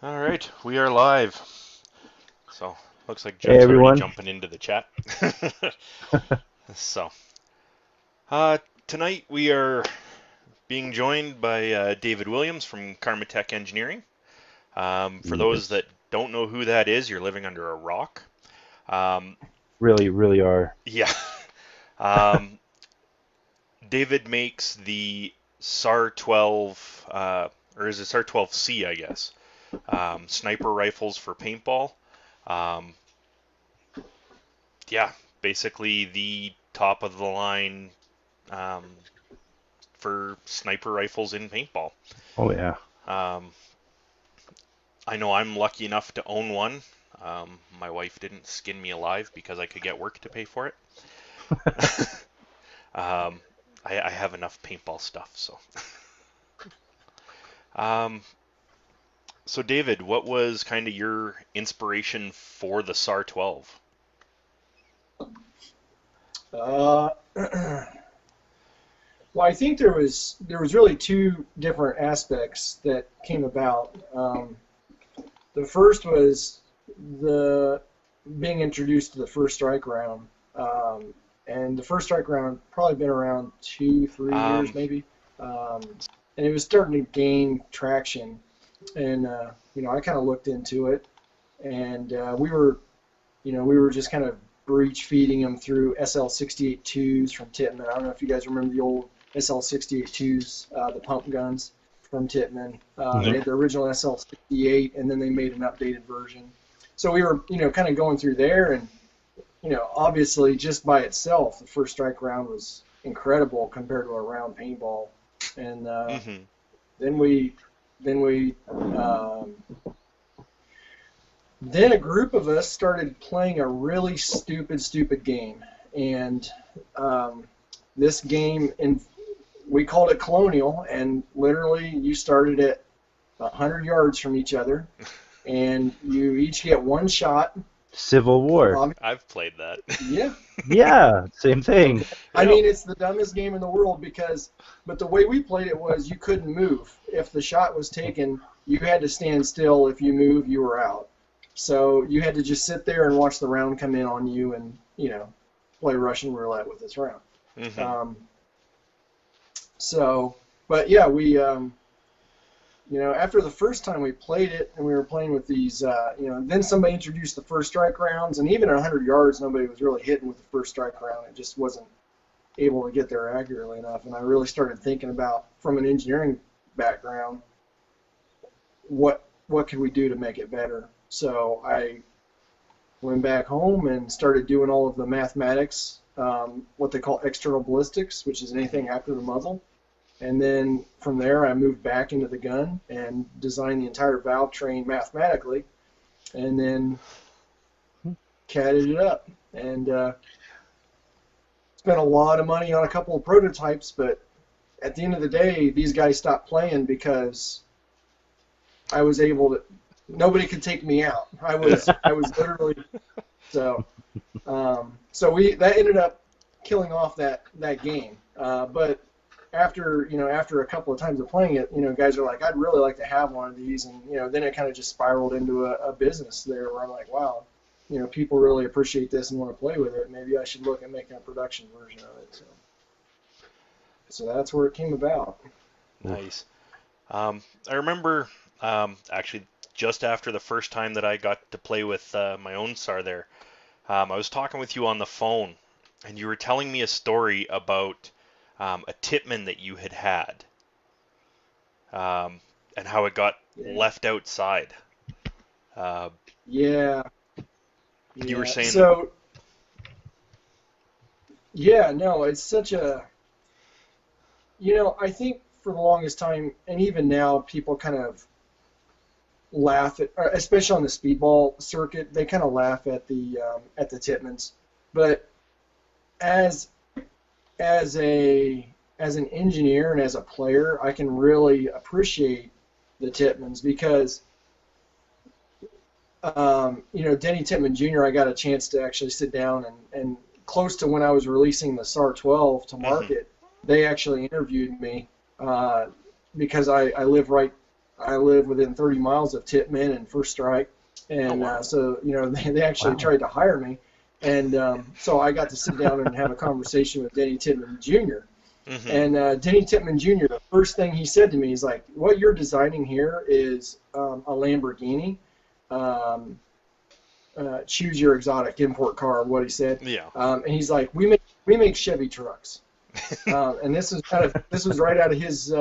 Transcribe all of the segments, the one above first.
All right, we are live. So, looks like Hey Jeff's already everyone. jumping into the chat. So, uh, tonight we are being joined by David Williams from Carmatech Engineering. For those Yes, that don't know who that is, you're living under a rock. Um, really, really are. yeah. Um, David makes the SAR 12, or is it SAR 12C, I guess, sniper rifles for paintball. Um, yeah, basically the top of the line um, for sniper rifles in paintball. Oh yeah. Um, I know I'm lucky enough to own one. My wife didn't skin me alive because I could get work to pay for it. um, I have enough paintball stuff, so. Um, so David, what was kind of your inspiration for the SAR 12? Uh, well, I think there was really two different aspects that came about. The first was the being introduced to the first strike round, and the first strike round probably been around 2, 3 years Um, maybe, and it was starting to gain traction. And I kind of looked into it, and we were just kind of breech feeding them through SL68-2s from Tippmann. I don't know if you guys remember the old SL68-2s, the pump guns from Tippmann. They hmm had the original SL68, and then they made an updated version. So we were, kind of going through there, and obviously just by itself, the first strike round was incredible compared to a round paintball. And mm-hmm. then we, then we, um, then a group of us started playing a really stupid game, and um, this game, and we called it Colonial, and literally you started at 100 yards from each other, and you each get one shot. Civil War. I've played that. Yeah, Yeah, same thing. I Yep. mean it's the dumbest game in the world but the way we played it was you couldn't move. If the shot was taken, you had to stand still. If you moved, you were out. So you had to just sit there and watch the round come in on you, and play Russian roulette with this round. Mm-hmm. Um, so, but yeah, after the first time we played it, and we were playing with these, then somebody introduced the first strike rounds, and even at 100 yards, nobody was really hitting with the first strike round. It just wasn't able to get there accurately enough. And I really started thinking about, from an engineering background, what could we do to make it better? So I went back home and started doing all of the mathematics, what they call external ballistics, which is Mm-hmm. anything after the muzzle. And then from there, I moved back into the gun and designed the entire valve train mathematically, and then catted it up. And spent a lot of money on a couple of prototypes, but at the end of the day, these guys stopped playing because I was able to. Nobody could take me out. I was literally so. So we that ended up killing off that game. But after a couple of times of playing it, guys are like, I'd really like to have one of these, and then it kind of just spiraled into a business there where I'm like, wow, people really appreciate this and want to play with it. Maybe I should look at making a production version of it. So that's where it came about. Oof. Nice. I remember actually just after the first time that I got to play with my own SAR there, I was talking with you on the phone, and you were telling me a story about a Tippmann that you had, um, and how it got Yeah, left outside. Uh, yeah, you were yeah. saying, So yeah, no, it's such a I think for the longest time, and even now, people kind of laugh at, or especially on the speedball circuit, they kind of laugh at the Titmans. But as as a as an engineer and as a player, I can really appreciate the Titmans because Denny Titman Jr. I got a chance to actually sit down and close to when I was releasing the SAR 12 to hmm market, they actually interviewed me uh, because I live right. I live within 30 miles of Tittman and First Strike, Oh, and wow. so they actually tried to hire me, and so I got to sit down and have a conversation with Denny Tittman Jr. Mm-hmm. And Denny Tittman Jr., the first thing he said to me is like, "What you're designing here is a Lamborghini. Choose your exotic import car," what he said. Yeah. And he's like, "We make Chevy trucks." And this was right out of his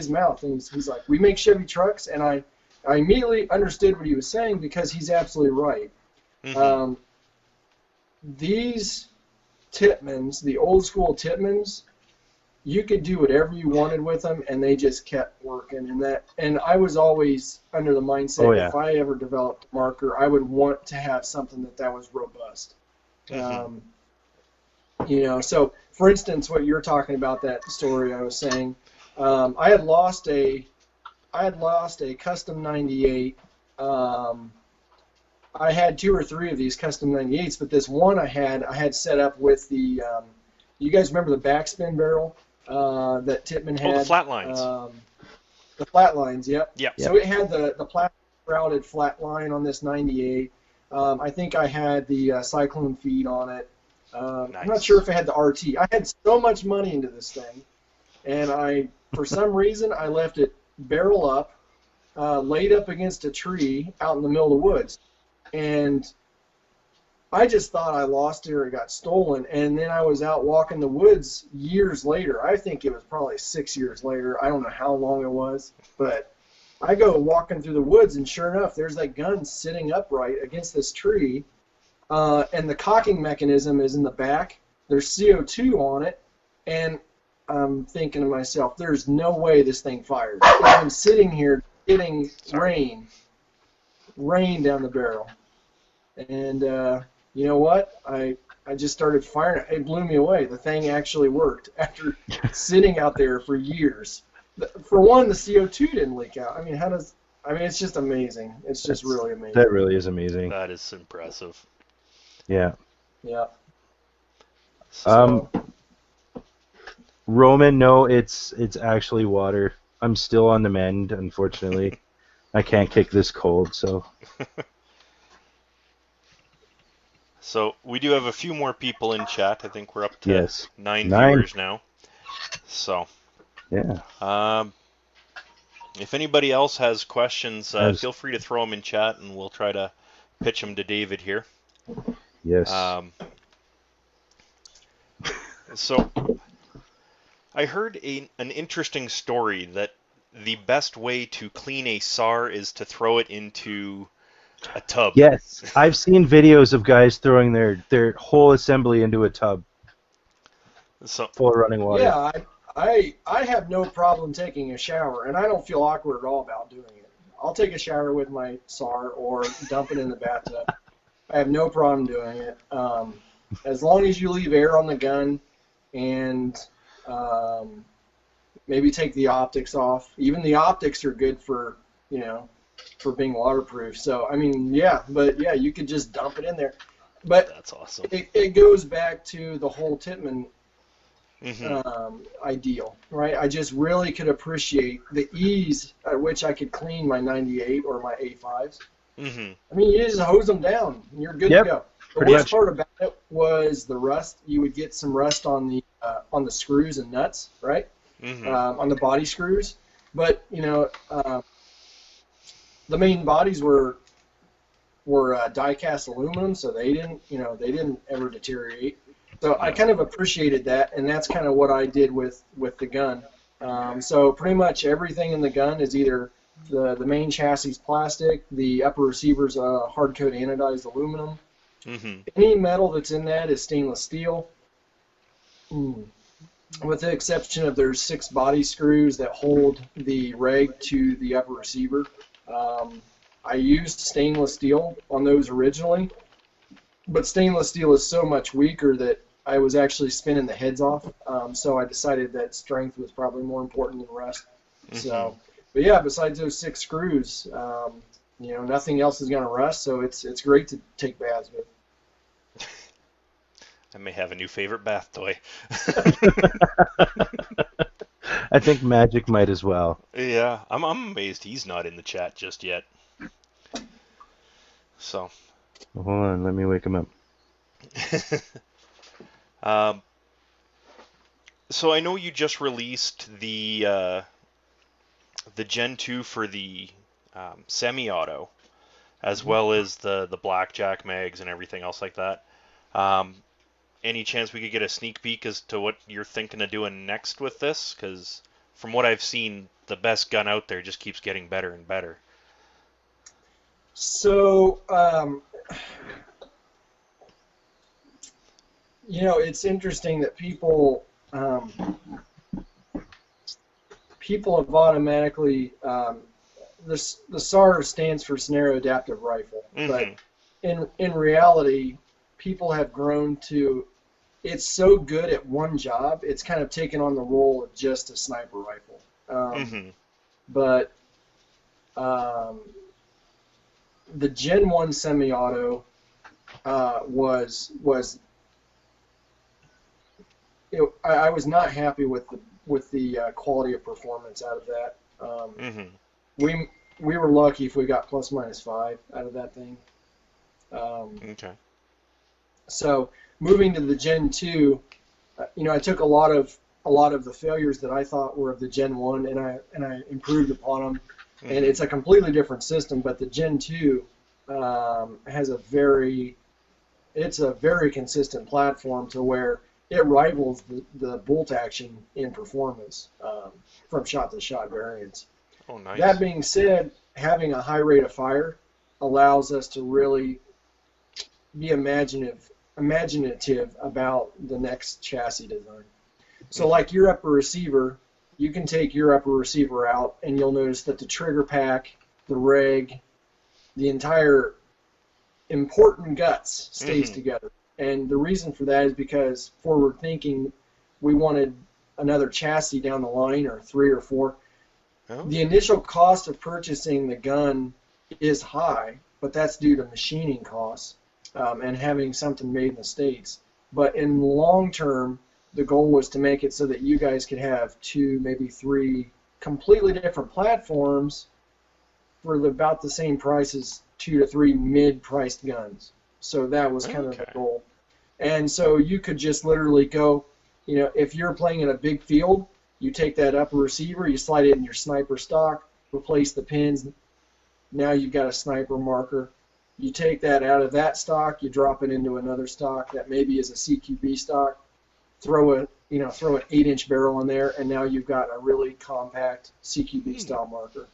mouth. And he's like, "We make Chevy trucks," and I immediately understood what he was saying because he's absolutely right. Mm-hmm. Um, these Tittmans, the old school Tittmans, you could do whatever you wanted with them, and they just kept working. And I was always under the mindset, if I ever developed a marker, I would want to have something that was robust. Mm-hmm. So for instance, what you're talking about, that story I was saying, I had lost a custom 98. I had 2 or 3 of these custom 98s, but this one I had set up with the. You guys remember the backspin barrel that Tittman Oh, the had? flat lines. The flat lines, yep. Yep. So it had the plastic sprouted flat line on this 98. I think I had the Cyclone feed on it. I'm not Nice. sure if I had the RT. I had so much money into this thing, and for some reason, I left it barrel up, laid up against a tree out in the middle of the woods. And I just thought I lost it or it got stolen. And then I was out walking the woods years later. I think it was probably 6 years later. I don't know how long it was. But I go walking through the woods, and sure enough, there's that gun sitting upright against this tree. And the cocking mechanism is in the back. There's CO2 on it. And I'm thinking to myself, there's no way this thing fired. I'm sitting here getting rain down the barrel. And you know what? I just started firing it. It blew me away. The thing actually worked after sitting out there for years. For one, the CO2 didn't leak out. I mean, it's just amazing. It's just really amazing. That really is amazing. That is impressive. Yeah. Yeah. So. Roman, no, it's actually water. I'm still on the mend, unfortunately. I can't kick this cold, so. So we do have a few more people in chat. I think we're up to 9 9 viewers now. So yeah. If anybody else has questions, feel free to throw them in chat, and we'll try to pitch them to David here. Yes. So I heard an interesting story that the best way to clean a SAR is to throw it into a tub. Yes, I've seen videos of guys throwing their whole assembly into a tub full of running water. Yeah, I have no problem taking a shower, and I don't feel awkward at all about doing it. I'll take a shower with my SAR or dump it in the bathtub. I have no problem doing it. As long as you leave air on the gun and maybe take the optics off. Even the optics are good for being waterproof. So, I mean, you could just dump it in there. But that's awesome. It goes back to the whole Tittman Mm-hmm. ideal, right? I just really could appreciate the ease at which I could clean my 98 or my A5s. Mm-hmm. I mean, you just hose them down, and you're good to go. The worst part about it was the rust. You would get some rust on the screws and nuts, right? Mm-hmm. On the body screws. But the main bodies were die-cast aluminum, so they didn't ever deteriorate. So I kind of appreciated that, and that's kind of what I did with the gun. So pretty much everything in the gun is either the main chassis is plastic, the upper receiver's hard-coat anodized aluminum. Mm-hmm. Any metal that's in that is stainless steel, with the exception of there's 6 body screws that hold the reg to the upper receiver. I used stainless steel on those originally, but stainless steel is so much weaker that I was actually spinning the heads off. So I decided that strength was probably more important than rust. Mm-hmm. So, but yeah, besides those 6 screws, nothing else is going to rust. So it's great to take baths with. I may have a new favorite bath toy. I think Magic might as well. Yeah, I'm amazed he's not in the chat just yet. So, Hold on, let me wake him up. um, so I know you just released the Gen 2 for the semi-auto, as Mhm. well as the blackjack mags and everything else like that. Um, any chance we could get a sneak peek as to what you're thinking of doing next with this? Because from what I've seen, the best gun out there just keeps getting better and better. So, it's interesting that people have automatically the SAR stands for Scenario Adaptive Rifle, but Mm-hmm. in reality, people have grown to it's so good at one job, it's kind of taken on the role of just a sniper rifle. Mm-hmm. But um, the Gen 1 semi-auto was I was not happy with the quality of performance out of that. Mm-hmm. We we were lucky if we got plus minus 5 out of that thing. Um, Okay. so moving to the Gen 2, I took a lot of the failures that I thought were of the Gen 1 and I improved upon them. And Mm-hmm. it's a completely different system, but the Gen 2 has it's a very consistent platform to where it rivals the bolt action in performance from shot to shot variants. Oh, That nice. being said, having a high rate of fire allows us to really be imaginative about the next chassis design. So Mm-hmm. like your upper receiver, you can take your upper receiver out and you'll notice that the trigger pack, the rig, the entire important guts stays Mm-hmm. together. And the reason for that is because forward thinking, we wanted another chassis down the line or 3 or 4. Oh. The initial cost of purchasing the gun is high, but that's due to machining costs and having something made in the States. But in the long term, the goal was to make it so that you guys could have 2, maybe 3 completely different platforms for about the same price as 2 to 3 mid-priced guns. So that was kind of the Okay. goal. And so you could just literally go, if you're playing in a big field, you take that upper receiver, you slide it in your sniper stock, replace the pins. Now you've got a sniper marker. You take that out of that stock, you drop it into another stock that maybe is a CQB stock. Throw an 8-inch barrel in there, and now you've got a really compact CQB Hmm. style marker.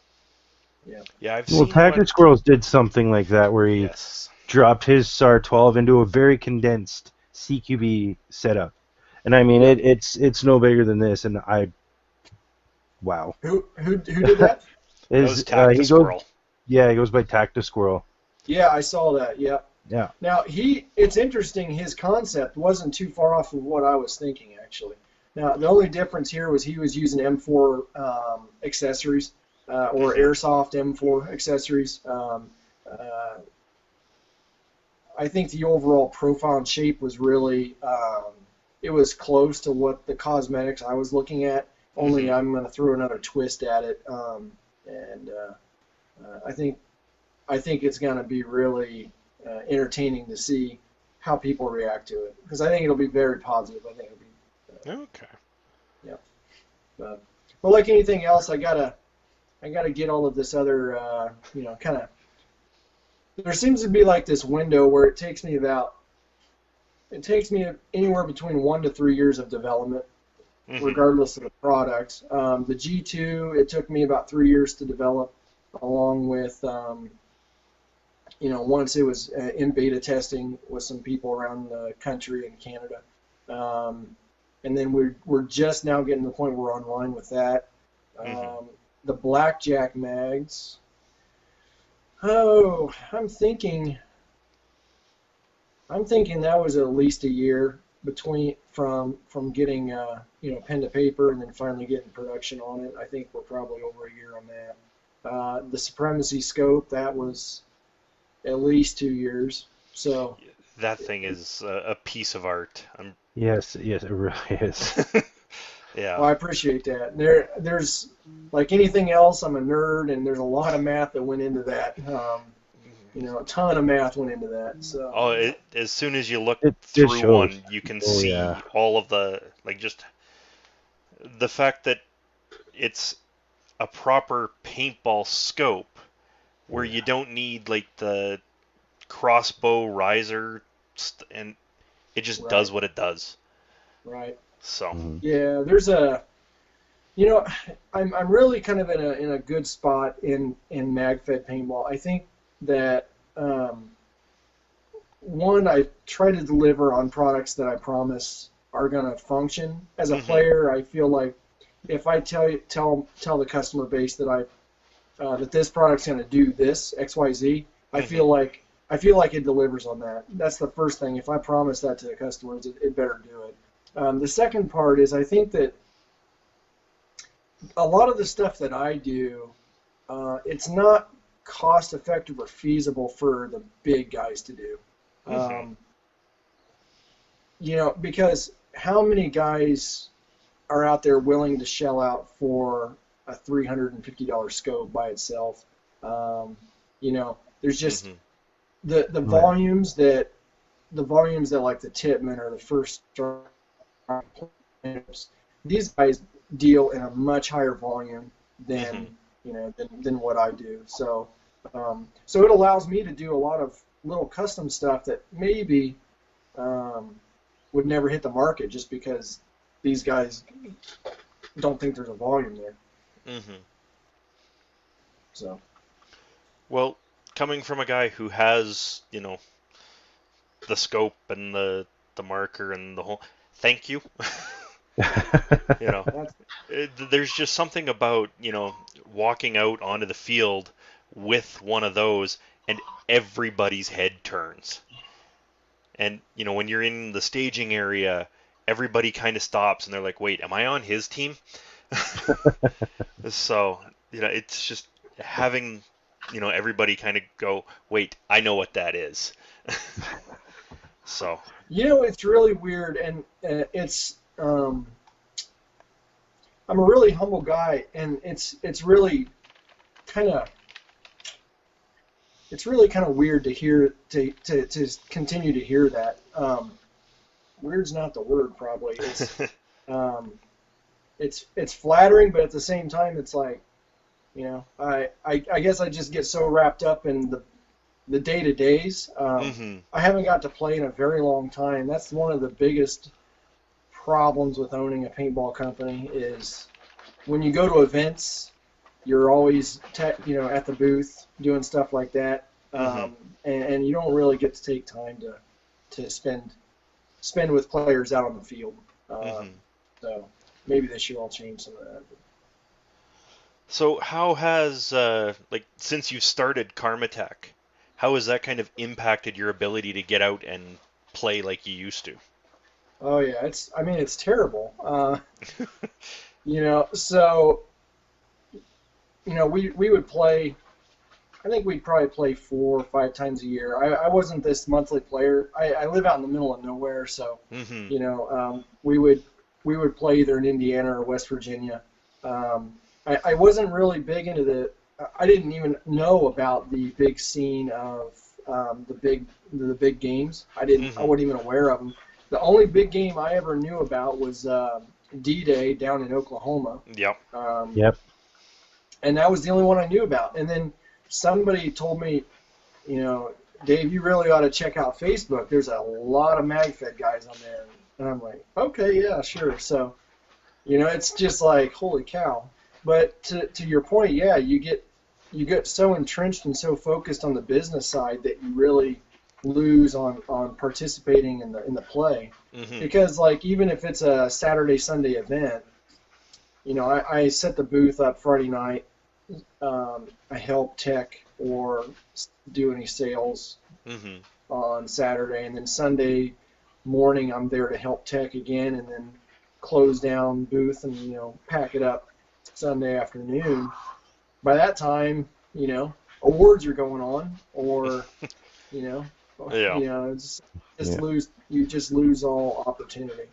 Yeah. Yeah, I've Well, seen what. Tactics Squirrels did something like that where he Yes. dropped his SAR 12 into a very condensed CQB setup. And I mean, Yep. it's no bigger than this, and wow. Who did that? That Is was Tacta he goes Squirrel. Yeah, he goes by Tactus Squirrel. Yeah, I saw that. Yeah. Yeah. Now it's interesting. His concept wasn't too far off of what I was thinking actually. Now the only difference here was he was using M4 accessories or Mm-hmm. airsoft M4 accessories. Uh, I think the overall profile and shape was really it was close to what the cosmetics I was looking at. Only Mm-hmm. I'm going to throw another twist at it, and I think it's going to be really entertaining to see how people react to it because I think it'll be very positive. I think it'll be Okay. yeah. But like anything else, I gotta get all of this other kind of. There seems to be like this window where it takes me anywhere between 1 to 3 years of development, Mm-hmm. regardless of the product. The G2, it took me about 3 years to develop, along with once it was in beta testing with some people around the country and Canada. Um, and then we're just now getting to the point where we're online with that. Mm-hmm. The blackjack mags. Oh, I'm thinking that was at least a year between from getting pen to paper and then finally getting production on it. I think we're probably over a year on that. The supremacy scope, that was at least 2 years. So That thing is a piece of art. Yes, yes, it really is. Yeah. Well, I appreciate that. There's like anything else, I'm a nerd, and there's a lot of math that went into that. A ton of math went into that. So, Oh, as soon as you look It through shows. one, you can Oh yeah. see all of the, like, just the fact that it's a proper paintball scope where Yeah. you don't need like the crossbow riser and it just does right, what it does. right. So, Hmm. Yeah, there's a, you know, I'm really kind of in a good spot in MagFed paintball. I think that one, I try to deliver on products that I promise are going to function. As a mhm, player, I feel like if I tell the customer base that this product's going to do this XYZ, mhm, I feel like it delivers on that. That's the first thing. If I promise that to the customers, it better do it. The second part is I think that a lot of the stuff that I do, it's not cost effective or feasible for the big guys to do. mhm, Um, because how many guys are out there willing to shell out for a $350 scope by itself? Um, there's just mhm, the Oh yeah. volumes that like the Titman or the first players, these guys deal in a much higher volume mhm. than what I do. So it allows me to do a lot of little custom stuff that maybe um, would never hit the market just because these guys don't think there's a volume there. Mhm. So Well, coming from a guy who has, the scope and the marker and the whole, thank you. you know, that's there's just something about, walking out onto the field with one of those and everybody's head turns. And, when you're in the staging area, everybody kind of stops and they're like, wait, am I on his team? So, it's just having, everybody kind of go, wait, I know what that is. So, it's really weird, and it's I'm a really humble guy, and kind of it's really kind of weird to hear to continue to hear that. Weird's not the word, probably. Um, it's flattering, but at the same time, it's like I guess I just get so wrapped up in the day to days. hmm I haven't got to play in a very long time. That's one of the biggest problems with owning a paintball company is when you go to events, you're always at the booth doing stuff like that, hmm and you don't really get to take time to spend with players out on the field. hmm So maybe this year I'll change some of that. So how has like since you started Carmatech, how has that kind of impacted your ability to get out and play like you used to? Oh yeah, I mean it's terrible. So we would play. I think we'd probably play 4 or 5 times a year. I wasn't this monthly player. I live out in the middle of nowhere, so hmm we would play either in Indiana or West Virginia. I wasn't really big into I didn't even know about the big scene of the big games. I hmm wasn't even aware of them. The only big game I ever knew about was D-Day down in Oklahoma. Yep. Um, Yep. and that was the only one I knew about. And then somebody told me, you know, Dave, you really ought to check out Facebook. There's a lot of MagFed guys on there. And I'm like, okay, yeah, sure. So, it's just like, holy cow. But to your point, yeah, you get so entrenched and so focused on the business side that you really lose on participating in the play. hmm Because like even if it's a Saturday Sunday event, I set the booth up Friday night. I help tech or do any sales hmm on Saturday, and then Sunday morning I'm there to help tech again, and then close down booth and pack it up Sunday afternoon. By that time, awards are going on, or you know, Yeah. it's just Yeah. lose you just lose all opportunity.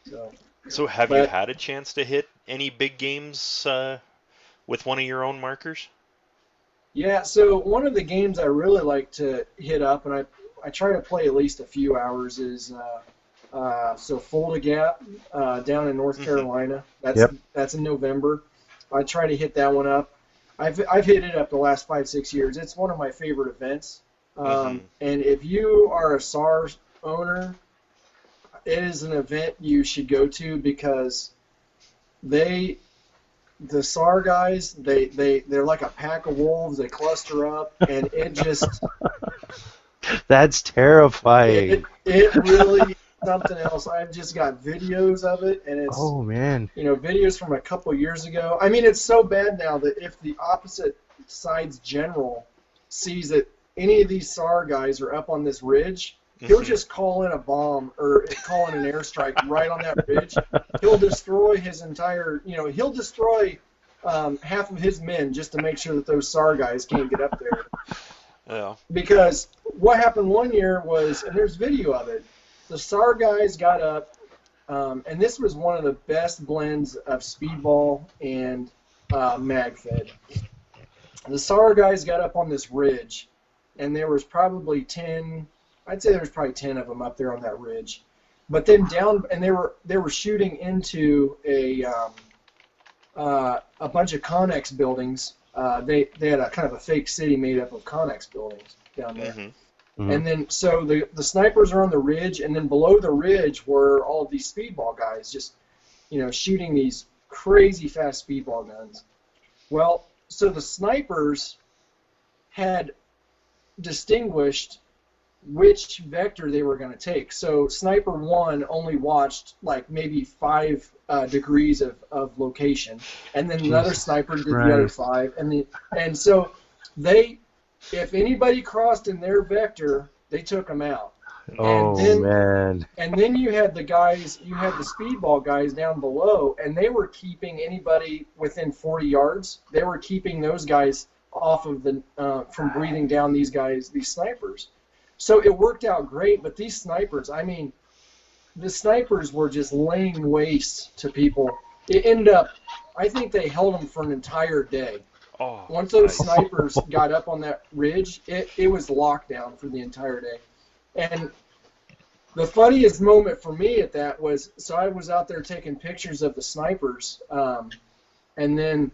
So So have you But had a chance to hit any big games with one of your own markers? yeah, so one of the games I really like to hit up, and I try to play at least a few hours, is so Fulda Gap down in North Hmm. Carolina. That's Yep. that's in November. I try to hit that one up. I've hit it up the last 5 6 years. It's one of my favorite events. Hmm. And if you are a SARS owner, it is an event you should go to because they the SAR guys they're like a pack of wolves. They cluster up, and That's terrifying. it really is something else. I've just got videos of it, and it's Oh man. videos from a couple years ago. I mean, it's so bad now that if the opposite side's general sees that any of these SAR guys are up on this ridge, he'll Hmm. just call in a bomb or call in an airstrike right on that ridge. He'll destroy his entire, he'll destroy half of his men just to make sure that those SAR guys can't get up there. Yeah. Because what happened one year was, and there's video of it, the SAR guys got up, and this was one of the best blends of speedball and magfed. The SAR guys got up on this ridge, and there was probably 10. I'd say there was probably 10 of them up there on that ridge. But then down, and they were shooting into a bunch of Connex buildings. They had a kind of a fake city made up of Connex buildings down there. Hmm. Hmm. And then so the snipers are on the ridge, and then below the ridge were all of these speedball guys just shooting these crazy fast speedball guns. Well, so the snipers had distinguished which vector they were going to take. So sniper one only watched like maybe 5 degrees of location, and then another Jesus sniper did the other Christ. 5, and so they, if anybody crossed in their vector, they took them out. And Oh then man. you had the speedball guys down below, and they were keeping anybody within 40 yards. They were keeping those guys off of from breathing down these snipers. So it worked out great, but these snipers, I mean, the snipers were just laying waste to people. It ended up, I think they held them for an entire day. Oh, Once those nice. snipers got up on that ridge, it was lockdown for the entire day. And the funniest moment for me at that was, so I was out there taking pictures of the snipers, and then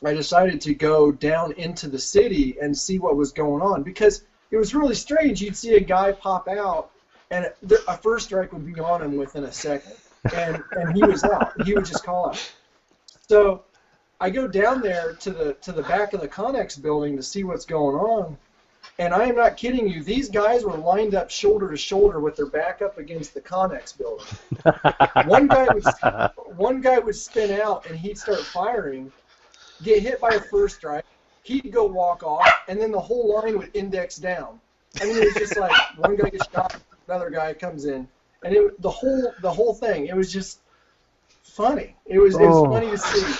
I decided to go down into the city and see what was going on because it was really strange. You'd see a guy pop out, and a first strike would be on him within a second, and he was out. He would just call out. So I go down there to the back of the Connex building to see what's going on, and I am not kidding you. These guys were lined up shoulder to shoulder with their back up against the Connex building. One guy would one guy would spin out and he'd start firing, get hit by a first strike, he'd go walk off, and then the whole line would index down. I mean, it was just like one guy gets shot, another guy comes in, and the whole thing. It was just funny. It was Oh. funny to see.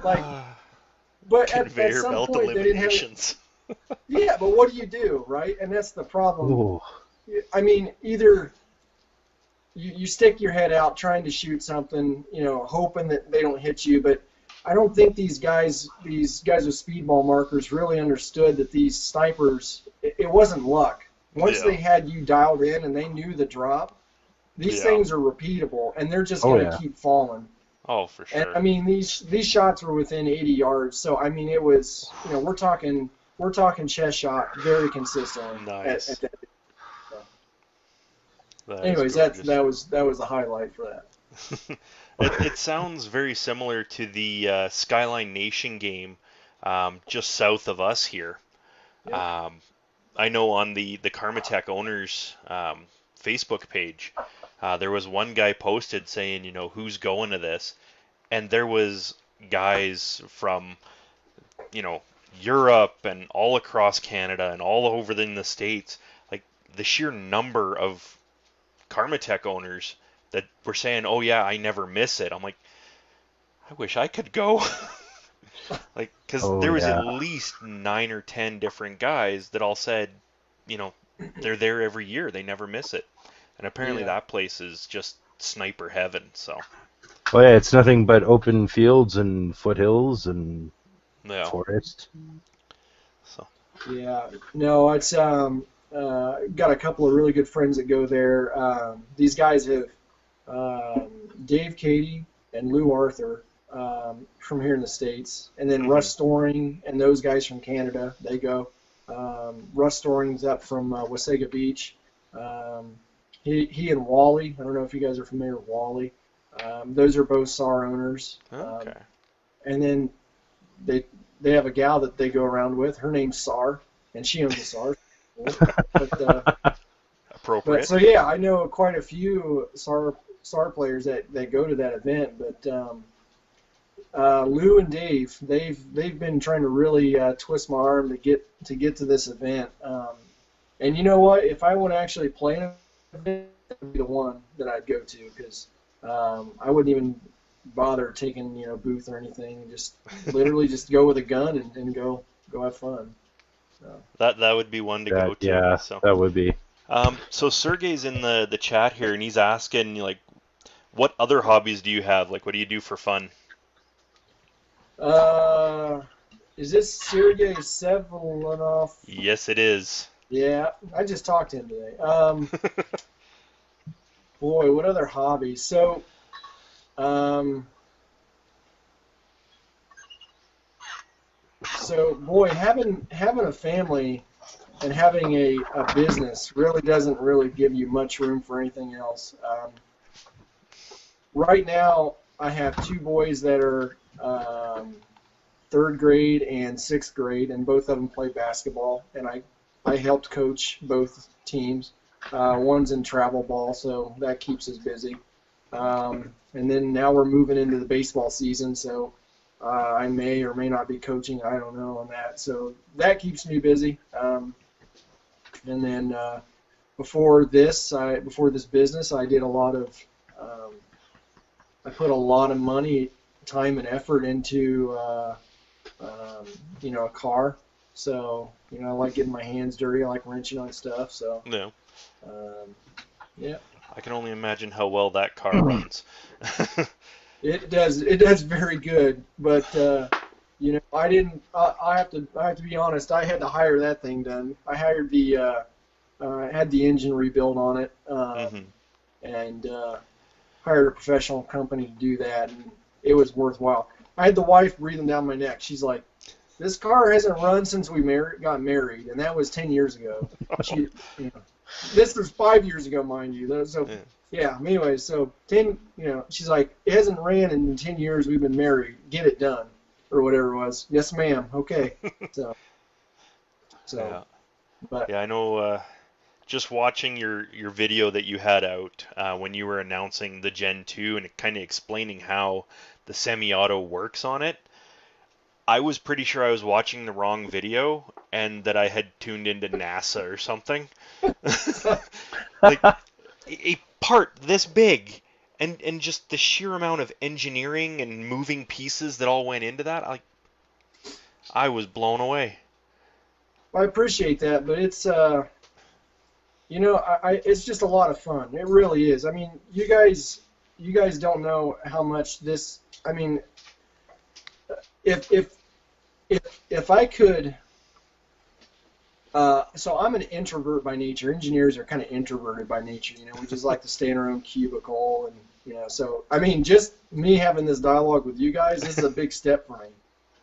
Like, but at Conveyor some belt point they didn't have. eliminations. Yeah, but what do you do, right? And that's the problem. Oh. I mean, either you stick your head out trying to shoot something, hoping that they don't hit you, but I don't think these guys with speedball markers really understood that these snipers, it wasn't luck. Once Yeah. they had you dialed in and they knew the drop, these Yeah. things are repeatable and they're just Oh going to yeah. keep falling. Oh, for And I sure. mean these shots were within 80 yards, so I mean it was, we're talking chest shot very consistently at Nice. that. So, That is anyways, that gorgeous. that was that was the highlight for that. It sounds very similar to the Skyline Nation game just south of us here. Yeah. Um, I know on the Carmatech owners Facebook page, there was one guy posted saying, who's going to this, and there was guys from, you know, Europe and all across Canada and all over in the States. Like the sheer number of Carmatech owners that were saying, "Oh yeah, I never miss it." I'm like, I wish I could go. Like, because Oh there was at yeah. least 9 or 10 different guys that all said, you know, they're there every year. They never miss it. And apparently Yeah. that place is just sniper heaven. So Oh yeah, it's nothing but open fields and foothills and yeah, forest. so Yeah, no, it's got a couple of really good friends that go there. These guys have um, Dave Cady and Lou Arthur from here in the States, and then hmm Russ Storing and those guys from Canada. They go. Russ Storing's up from Wasaga Beach. Um, he and Wally. I don't know if you guys are familiar with Wally. Those are both SAR owners. okay, And then they they have a gal that they go around with. Her name's Sar, and she owns a Sar. Cool. But appropriate. so yeah, I know quite a few SAR players that go to that event. But Lou and Dave, they've been trying to really twist my arm to get to this event. And you know what? If I want to actually play an event, that would be the one that I'd go to because I wouldn't even bother taking booth or anything. Just literally just go with a gun and go have fun. So. That would be one to That go to. yeah, So that would be. so Sergey's in the chat here, and he's asking like, what other hobbies do you have? Like, what do you do for fun? Uh, is this Sergey Sevlenov? Yes, it is. Yeah, I just talked to him today. Boy, what other hobbies? Um, boy, having a family and having a business really doesn't really give you much room for anything else. Right now, I have two boys that are third grade and sixth grade, and both of them play basketball, and I helped coach both teams. One's in travel ball, so that keeps us busy. And then now we're moving into the baseball season, so I may or may not be coaching. I don't know on that. So that keeps me busy. And then before this business, I did a lot of I put a lot of money, time, and effort into a car. So I like getting my hands dirty. I like wrenching on stuff. So No, um, yeah. I can only imagine how well that car runs. It does. It does very good, but I didn't. I have to be honest. I had to hire that thing done. I hired had the engine rebuilt on it, hmm and hired a professional company to do that, and it was worthwhile. I had the wife breathing down my neck. She's like, "This car hasn't run since we got married, and that was 10 years ago." She, you know, this was 5 years ago, mind you. So Yeah. yeah. Anyway, so 10. She's like, "It hasn't ran in 10 years we've been married. Get it done, or whatever it was." Yes, ma'am. Okay. So so, Yeah, but yeah, I know. Just watching your video that you had out when you were announcing the Gen 2 and kind of explaining how the semi-auto works on it, I was pretty sure I was watching the wrong video and that I had tuned into NASA or something. Like a part this big and just the sheer amount of engineering and moving pieces that all went into that, I was blown away. I appreciate that. But it's it's just a lot of fun. It really is. I mean, you guys don't know how much this. I mean, if if if I could. So I'm an introvert by nature. Engineers are kind of introverted by nature. We just like to stay in our own cubicle, and So I mean, just me having this dialogue with you guys, this is a big step for me.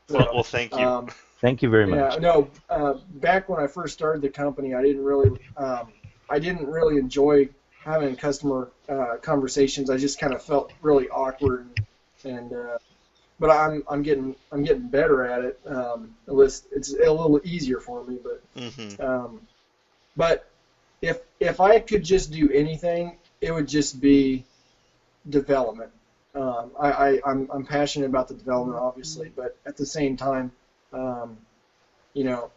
Well, So, thank you. Thank you very yeah, much. no. Back when I first started the company, I didn't really enjoy having customer conversations. I just kind of felt really awkward, and but I'm getting better at it. At least it's a little easier for me, but. hmm Um, but if I could just do anything, it would just be development. I'm passionate about the development, obviously, but at the same time, um, you know,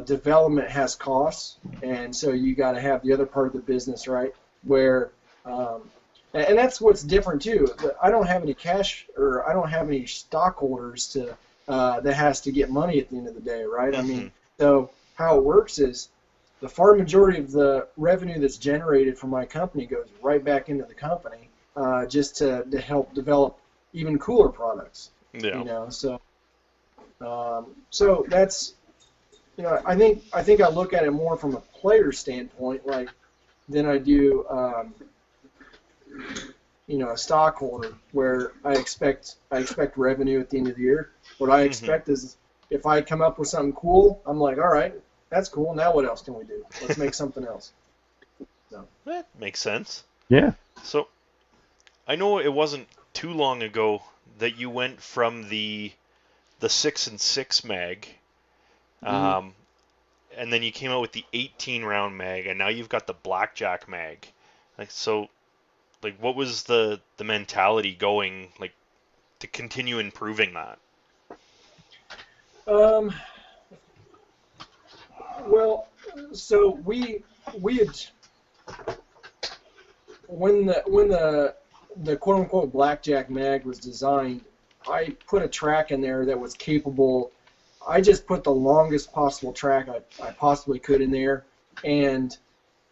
development has costs, and so you got to have the other part of the business, right? Where um, and that's what's different too. I don't have any cash, or I don't have any stockholders that has to get money at the end of the day, right? I hmm mean, so how it works is the far majority of the revenue that's generated from my company goes right back into the company, just to help develop even cooler products. Yeah. So that's I think I look at it more from a player standpoint, like than I do a stockholder where I expect revenue at the end of the year. What I Hmm. expect is if I come up with something cool, I'm like, all right, that's cool. Now what else can we do? Let's make something else. So. That makes sense. Yeah. So I know it wasn't too long ago that you went from the 6 and 6 mag, Mhm. um, and then you came out with the 18 round mag, and now you've got the blackjack mag. Like, what was the mentality going like to continue improving that? Um, well, so we had when the quote unquote blackjack mag was designed, I put a track in there that was capable. I just put the longest possible track I possibly could in there, and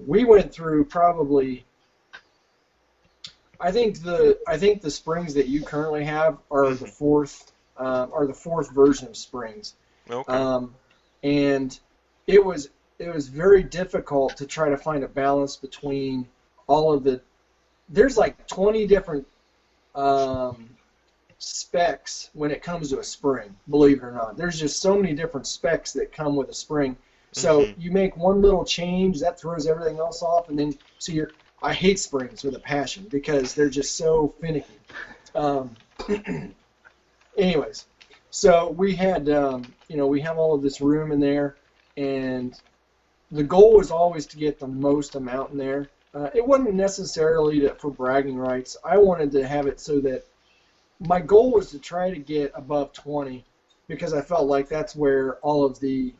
we went through probably. I think the springs that you currently have Hmm. are the fourth version of springs, Okay. um, and it was very difficult to try to find a balance between all of the. There's like 20 different um, specs when it comes to a spring. Believe it or not, there's just so many different specs that come with a spring. So Hmm. you make one little change that throws everything else off, and then so you're. I hate springs with a passion because they're just so finicky. Um, anyways, so we have all of this room in there, and the goal was always to get the most amount in there. It wasn't necessarily for bragging rights. I wanted to have it so that my goal was to try to get above 20 because I felt like that's where all of the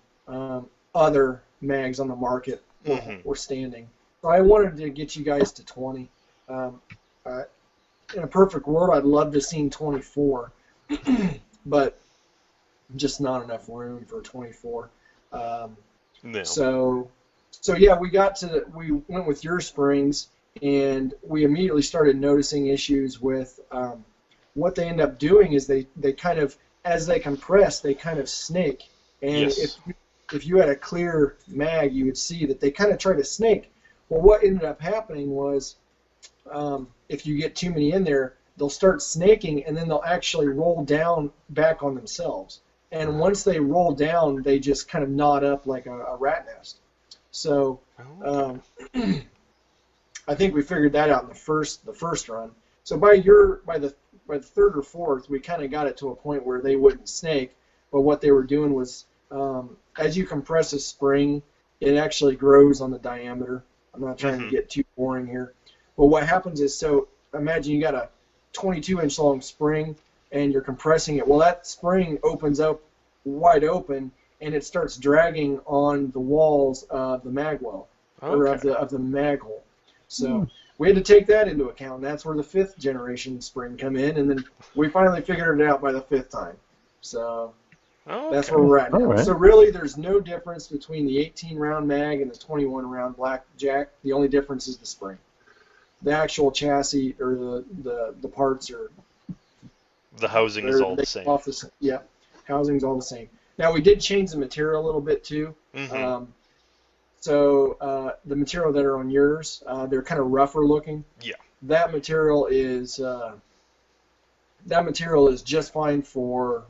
other mags on the market Hmm. were standing. So I wanted to get you guys to 20. Um, uh, in a perfect world, I'd love to have seen 24, but just not enough room for 24. Um, No. so, so yeah, we went with your springs, and we immediately started noticing issues with what they end up doing is they kind of as they compress they kind of snake, and if Yes. if you had a clear mag you would see that they kind of try to snake. Well, what ended up happening was if you get too many in there, they'll start snaking and then they'll actually roll down back on themselves. And once they roll down, they just kind of knot up like a rat nest. So Okay. um, I think we figured that out in the first run. So by the third or fourth, we kind of got it to a point where they wouldn't snake. But what they were doing was, as you compress a spring, it actually grows on the diameter. I'm not trying to Hmm. get too boring here, but what happens is, so imagine you got a 22-inch long spring and you're compressing it. Well, that spring opens up wide open and it starts dragging on the walls of the mag well or Okay. of the mag hole. Hmm. So we had to take that into account. And that's where the fifth generation spring come in, and then we finally figured it out by the fifth time. So that's Okay. where Oh, we're at all now. right. So really, there's no difference between the 18 round mag and the 21 round blackjack. The only difference is the spring. The actual chassis or the parts are The housing is all they the same. off the same. Yeah, housing's all the same. Now we did change the material a little bit too. Hmm. Um, the material that are on yours, they're kind of rougher looking. Yeah. That material is just fine for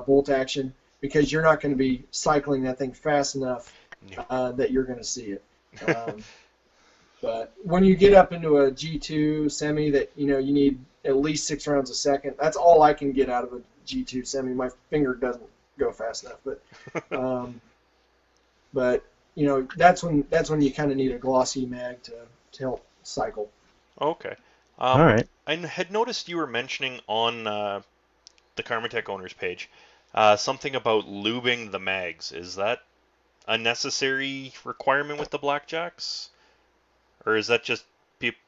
bolt action because you're not going to be cycling that thing fast enough No. that you're going to see it. Um, but when you get up into a G2 semi that you need at least 6 rounds a second, that's all I can get out of a G2 semi. My finger doesn't go fast enough, um, but that's when you kind of need a glossy mag to help cycle. Okay. All Um, right. I had noticed you were mentioning on the Carmatech owners page something about lubing the mags. Is that a necessary requirement with the blackjacks, or is that just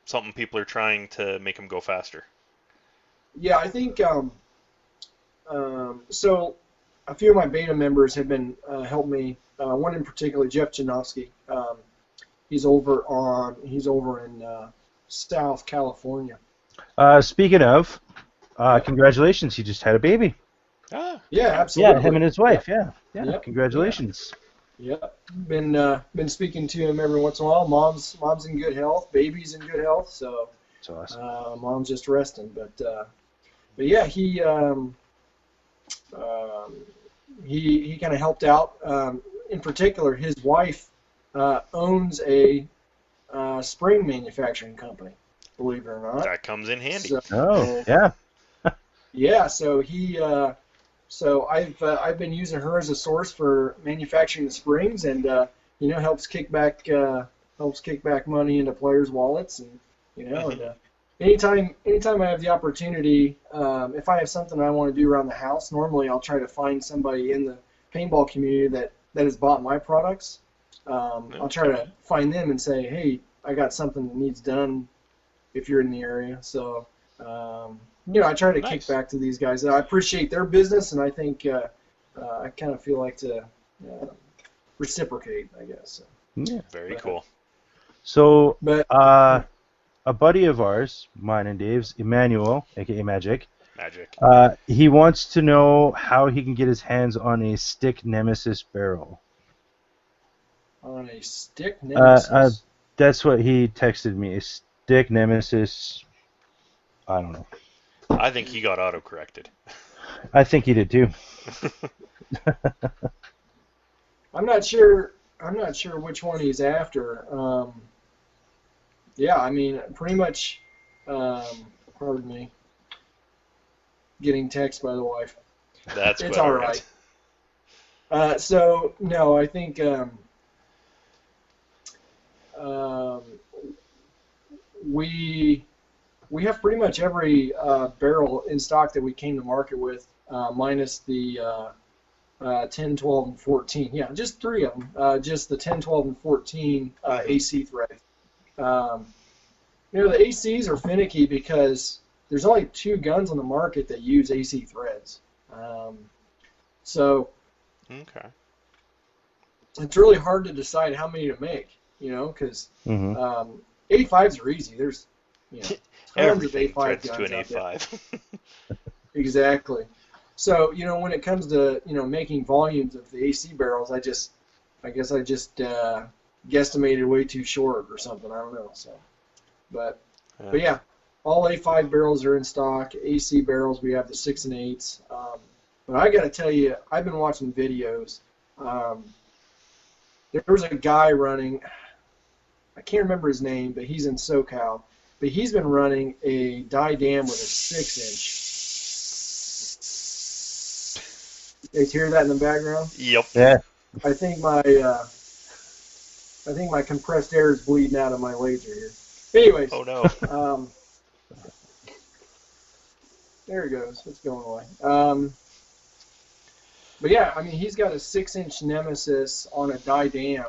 something people are trying to make them go faster? Yeah, I think so. A few of my beta members have been helping me. One in particular, Jeff Janowski. He's over in South California, Speaking of, congratulations, he just had a baby. Ah, Yeah, Yeah, him and absolutely. his Yep. wife. Yeah, yeah. Yep. Yeah. Congratulations. Yep. Been speaking to him every once in a while. Mom's in good health. Baby's in good health. So That's awesome. mom's just resting. But yeah, um, he kind of helped out. In particular, his wife owns a spring manufacturing company. Believe it or not. that comes in handy. So Oh, yeah. yeah, so I've been using her as a source for manufacturing the springs, and helps kick back money into players' wallets, and Hmm. anytime I have the opportunity, if I have something I want to do around the house, normally I'll try to find somebody in the paintball community that has bought my products. I'll try Okay. to find them and say, hey, I got something that needs done if you're in the area. So, I try to kick Nice. back to these guys. I appreciate their business, and I think I kind of feel like to uh, reciprocate, I guess. So, Yeah. Very but, cool. So, but a buddy of ours, mine and Dave's, Emmanuel, aka Magic, Magic. he wants to know how he can get his hands on a stick Nemesis barrel. on a stick Uh, uh, nemesis, that's what he texted me. A stick Nemesis. I don't know. I think he got auto-corrected. I think he did too. I'm not sure. I'm not sure which one he's after. Yeah, I mean, pretty much. Pardon me. Getting text by the wife. That's It's quite all all right. right. So no, I think um, we we have pretty much every barrel in stock that we came to market with, minus the 10, 12, and 14. Yeah, just three of them. Just the 10, 12, and 14 Hmm. AC threads. Um, the ACs are finicky because there's only two guns on the market that use AC threads. Um, so Okay. it's really hard to decide how many to make, because Hmm. A5s are easy. There's, you know, tons of Everything A5 threads to guns an out there. A5. Exactly. So, when it comes to, making volumes of the AC barrels, I guess I just guesstimated way too short or something. I don't know. So, but, Yeah. but yeah, all A5 barrels are in stock. AC barrels, we have the 6 and 8s. But I got to tell you, I've been watching videos. Um, there was a guy running, I can't remember his name, but he's in SoCal. But he's been running a die dam with a 6-inch. You guys hear that in the background? Yep. Yeah. I think my compressed air is bleeding out of my laser here. Anyways, Oh no. um, there it goes. It's going away. But yeah, I mean, he's got a 6-inch Nemesis on a die dam,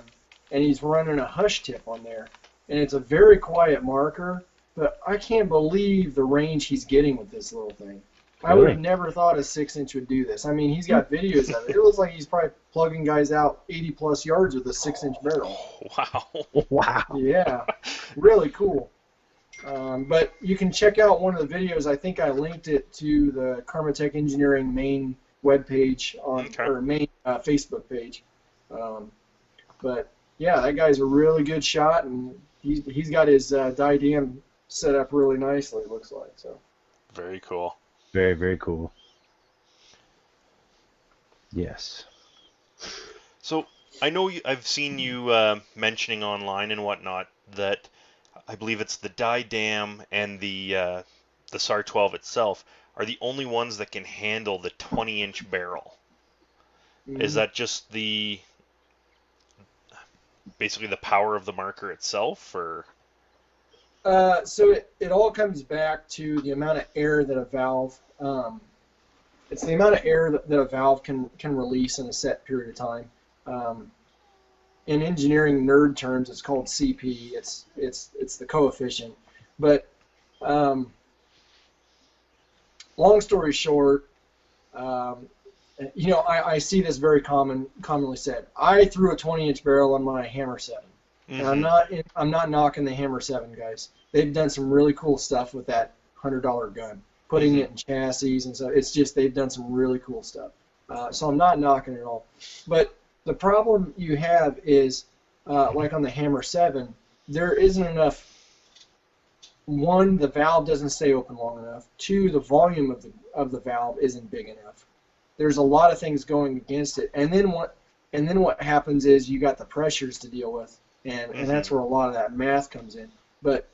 and he's running a hush tip on there, and it's a very quiet marker. But I can't believe the range he's getting with this little thing. I would Really? have never thought a 6-inch would do this. I mean, he's got videos of it. It looks like he's probably plugging guys out 80 plus yards with a 6-inch barrel. Wow. Wow. Yeah, really cool. But you can check out one of the videos. I think I linked it to the Carmatech Engineering main webpage Okay. or main Facebook page. Um, but yeah, that guy's a really good shot, and he's got his die dam set up really nicely. It looks like so. Very cool. Very, very cool. Yes. So I know I've seen you mentioning online and whatnot that I believe it's the die dam and the SAR 12 itself are the only ones that can handle the 20-inch barrel. Is Mhm. that just the basically the power of the marker itself, or? So it all comes back to the amount of air that a valve. It's the amount of air that a valve can release in a set period of time. Um, in engineering nerd terms, it's called CP. It's the coefficient. But um, long story short, um, I see this very commonly said. I threw a 20-inch barrel on my Hammer 7, and Mm-hmm. I'm not knocking the Hammer 7 guys. They've done some really cool stuff with that $100 gun, putting Mm-hmm. it in chassis and so it's just they've done some really cool stuff. So I'm not knocking it all, but the problem you have is like on the Hammer 7, there isn't enough. One, the valve doesn't stay open long enough. Two, the volume of the valve isn't big enough. There's a lot of things going against it, and then what happens is you got the pressures to deal with, and that's Mm-hmm. where a lot of that math comes in. But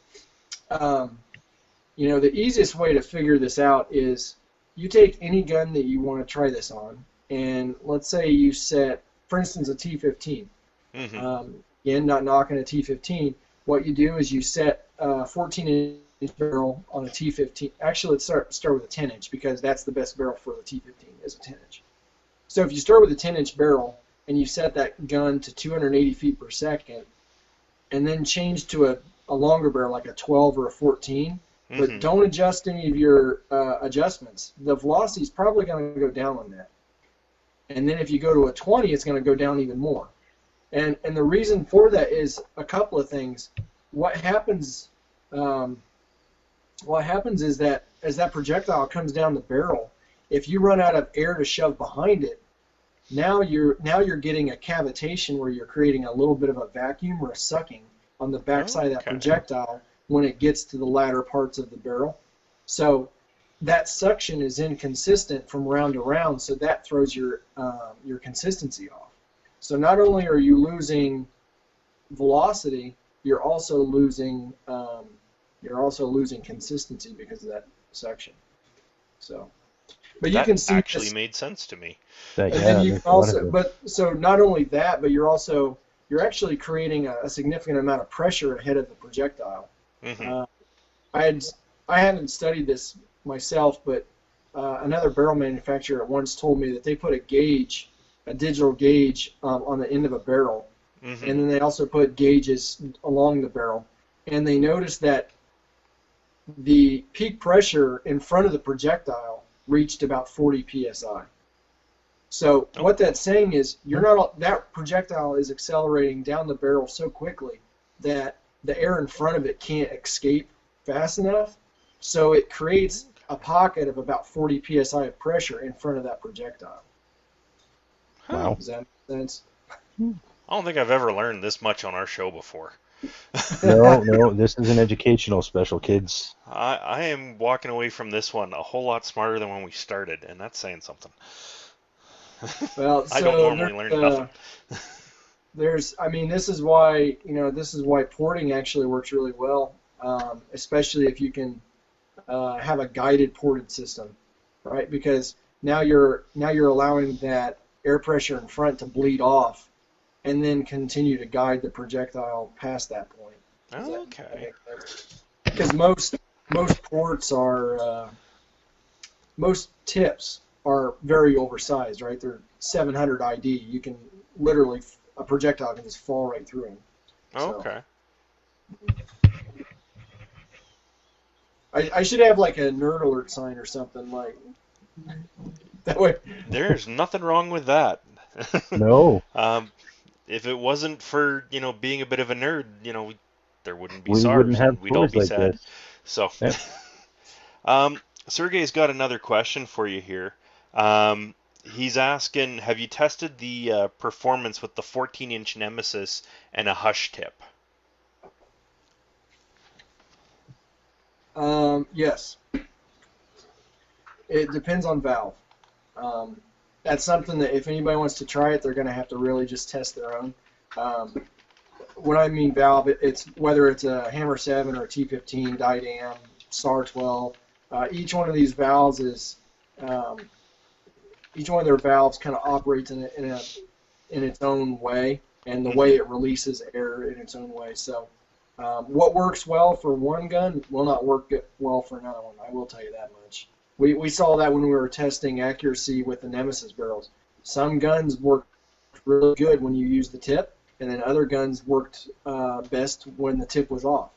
um, the easiest way to figure this out is you take any gun that you want to try this on, and let's say you set, for instance, a T15. Mm-hmm. Again, not knocking a T15. What you do is you set a 14-inch barrel on a T15. Actually, let's start with a 10-inch because that's the best barrel for the T15 is a 10-inch. So if you start with a 10-inch barrel and you set that gun to 280 feet per second, and then change to a longer barrel like a 12 or a 14, but Mm-hmm. don't adjust any of your adjustments, the velocity is probably going to go down on that. And then if you go to a 20, it's going to go down even more. And the reason for that is a couple of things. What happens um, what happens is that as that projectile comes down the barrel, if you run out of air to shove behind it, now you're getting a cavitation where you're creating a little bit of a vacuum or a sucking on the backside of that Okay. projectile when it gets to the latter parts of the barrel. So that suction is inconsistent from round to round, so that throws your consistency off. So not only are you losing velocity, you're also losing consistency because of that suction. So, but you That can see actually this, made sense to me. and then Yeah, you there's can a lot of also, it. but so not only that, but you're actually creating a significant amount of pressure ahead of the projectile. Mm-hmm. Uh, I had I haven't studied this myself, but another barrel manufacturer once told me that they put a digital gauge on the end of a barrel, Mm-hmm. and then they also put gauges along the barrel, and they noticed that the peak pressure in front of the projectile reached about 40 psi. So Oh. what that's saying is that projectile is accelerating down the barrel so quickly that the air in front of it can't escape fast enough. So it creates a pocket of about 40 psi of pressure in front of that projectile. Huh. Wow. Does that make sense? I don't think I've ever learned this much on our show before. No, no, this is an educational special, kids. I am walking away from this one a whole lot smarter than when we started, and that's saying something. Well, I don't so normally learn nothing. I mean, this is why porting actually works really well, especially if you can have a guided ported system, right? Because now you're allowing that air pressure in front to bleed off, and then continue to guide the projectile past that point. Does that Okay. make sense? Because most ports most tips are very oversized, right? They're 700 ID. You can literally a projectile can just fall right through them. So Okay. I should have like a nerd alert sign or something like that way. There's nothing wrong with that. No, um, if it wasn't for, being a bit of a nerd, there wouldn't be we wouldn't SARS have and we'd all tours be like sad. this. So, Yep. Sergey's got another question for you here. He's asking, have you tested the performance with the 14-inch Nemesis and a hush tip? Yes, it depends on valve. Um, that's something that if anybody wants to try it, they're going to have to really just test their own. Um, when I mean valve, it's whether it's a Hammer 7 or a T15, Dydam, SAR 12. Each one of these valves is um, each one of their valves kind of operates in its own way, and the way Mm-hmm. it releases air in its own way. So, what works well for one gun will not work well for another one. I will tell you that much. We saw that when we were testing accuracy with the Nemesis barrels. Some guns worked really good when you used the tip, and then other guns worked best when the tip was off.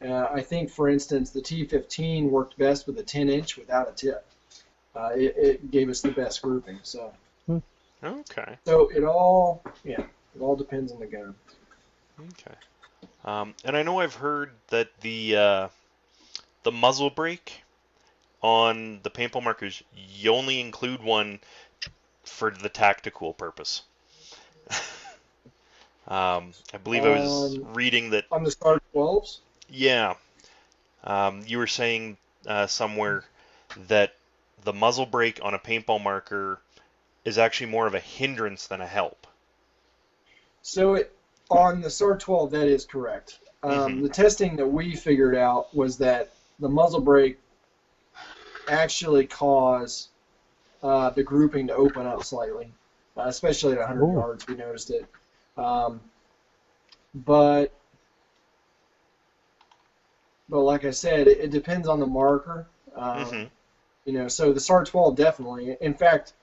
I think, for instance, the T15 worked best with a 10-inch without a tip. It gave us the best grouping. So, Hmm. Okay. so it all depends on the gun. Okay. And I know I've heard that the muzzle brake on the paintball markers, you only include one for the tactical purpose. I believe I was on reading that, on the Star 12s. yeah, you were saying somewhere that the muzzle brake on a paintball marker is actually more of a hindrance than a help. So on the Star 12, that is correct. Hmm. The testing that we figured out was that the muzzle brake actually cause the grouping to open up slightly, especially at 100 Oh. yards. We noticed it, um, but like I said, it depends on the marker. Hmm. So the SAR 12 definitely. In fact,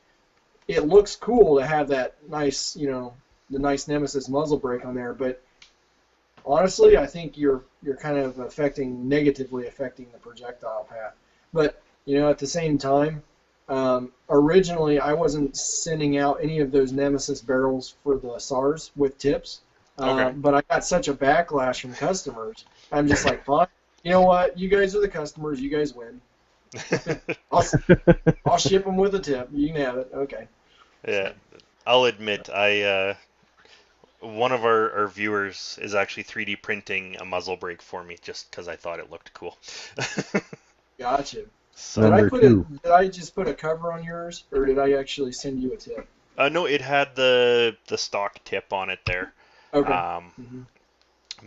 it looks cool to have that nice, the nice Nemesis muzzle brake on there. But honestly, I think you're kind of negatively affecting the projectile path. But at the same time, originally I wasn't sending out any of those Nemesis barrels for the SARs with tips. Okay. But I got such a backlash from customers. I'm just like, fine. You know what? You guys are the customers. You guys win. I'll, I'll ship them with a tip. You can have it. Okay. Yeah, So I'll admit, I one of our viewers is actually 3D printing a muzzle brake for me just because I thought it looked cool. gotcha. So, Number two. Did I just put a cover on yours, or did I actually send you a tip? no, it had the stock tip on it there. Okay. Um, Hmm.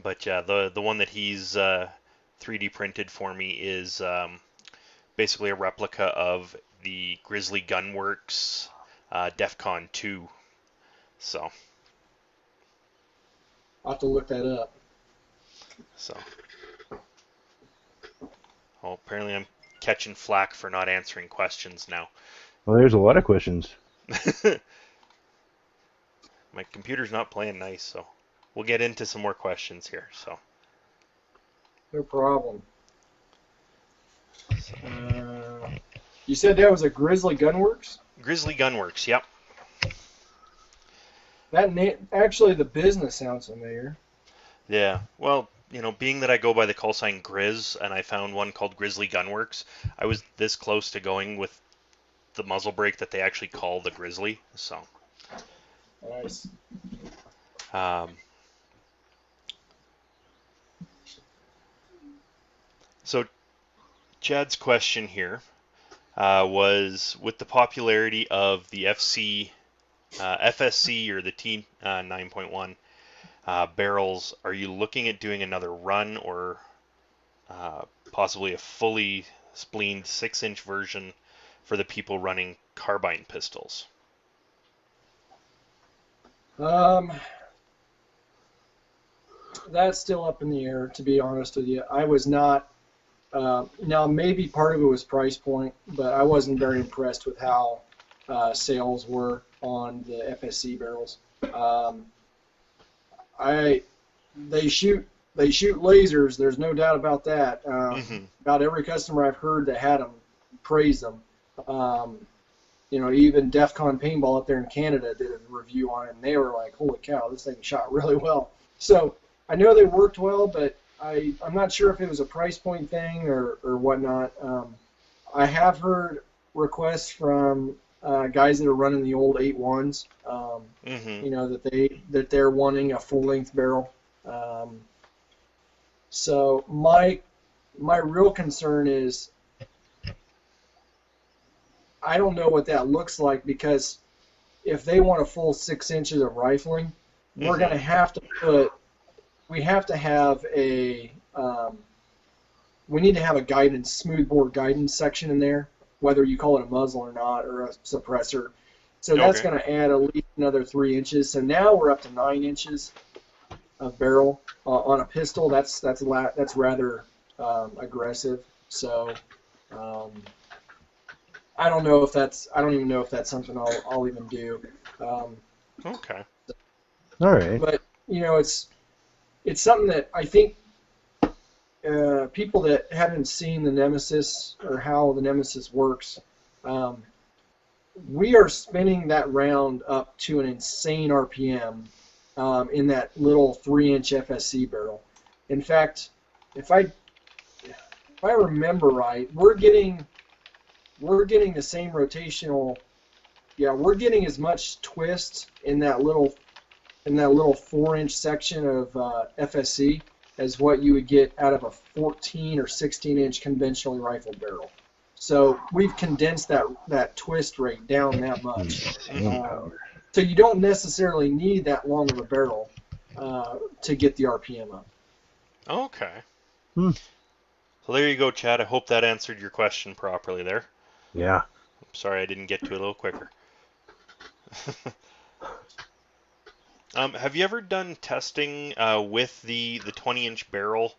but yeah, the one that he's 3D printed for me is basically a replica of the Grizzly Gunworks DEF CON 2. So, I'll have to look that up. so. Well, apparently I'm catching flack for not answering questions now. Well, there's a lot of questions. My computer's not playing nice, so we'll get into some more questions here. No problem. So You said that was a Grizzly Gunworks? Grizzly Gunworks, yep. Actually, the business sounds familiar. Yeah. Well, being that I go by the call sign Grizz and I found one called Grizzly Gunworks, I was this close to going with the muzzle brake that they actually call the Grizzly. Nice. Um, so Chad's question here was with the popularity of the FSC or the T 9.1 barrels, are you looking at doing another run or uh, possibly a fully spleened 6-inch version for the people running carbine pistols? Um, that's still up in the air, to be honest with you. I was not. Now, maybe part of it was price point, but I wasn't very impressed with how sales were on the FSC barrels. Um, I they shoot lasers. There's no doubt about that. Hmm. About every customer I've heard that had them praise them. Even DEF CON Paintball up there in Canada did a review on it, and they were like, "Holy cow, this thing shot really well." So I know they worked well, but I'm not sure if it was a price point thing or whatnot. I have heard requests from guys that are running the old 8.1s. Hmm. That they're wanting a full length barrel. So my real concern is I don't know what that looks like because if they want a full 6 inches of rifling, we're going Hmm. to have to put we have to have we need to have a guidance smoothbore guidance section in there, whether you call it a muzzle or not or a suppressor. So that's Okay. going to add at least another 3 inches. So now we're up to 9 inches of barrel on a pistol. That's rather aggressive. So um, I don't even know if that's something I'll even do. Um, Okay. All right. but it's something that I think people that haven't seen the Nemesis or how the Nemesis works, um, we are spinning that round up to an insane RPM in that little 3-inch FSC barrel. In fact, if I I remember right, we're getting the same rotational. Yeah, we're getting as much twist in that little 4-inch section of FSC as what you would get out of a 14 or 16-inch conventionally rifled barrel. So we've condensed that twist rate down that much. Insane Mm-hmm. Um, power. so you don't necessarily need that long of a barrel to get the RPM up. Okay. Hmm. So there you go, Chad. I hope that answered your question properly there. Yeah. I'm sorry I didn't get to it a little quicker. Have you ever done testing with the 20-inch barrel,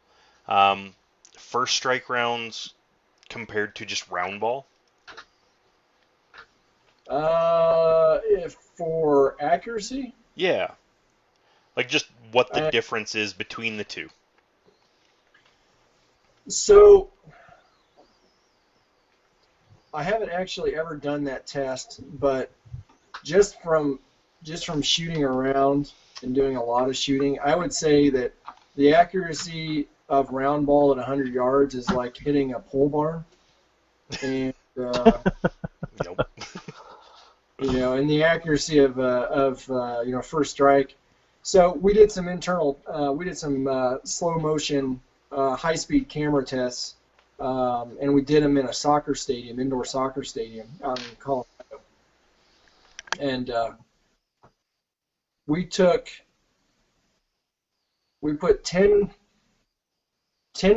um, first strike rounds compared to just round ball? If for accuracy, Yeah, like just what the I, difference is between the two. so I haven't actually ever done that test, but just from just from shooting around and doing a lot of shooting, I would say that the accuracy of round ball at 100 yards is like hitting a pole barn, and Yep. and the accuracy of first strike. So we did some slow motion, high speed camera tests, and we did them in a soccer stadium, indoor soccer stadium out in Colorado, and we took we put 10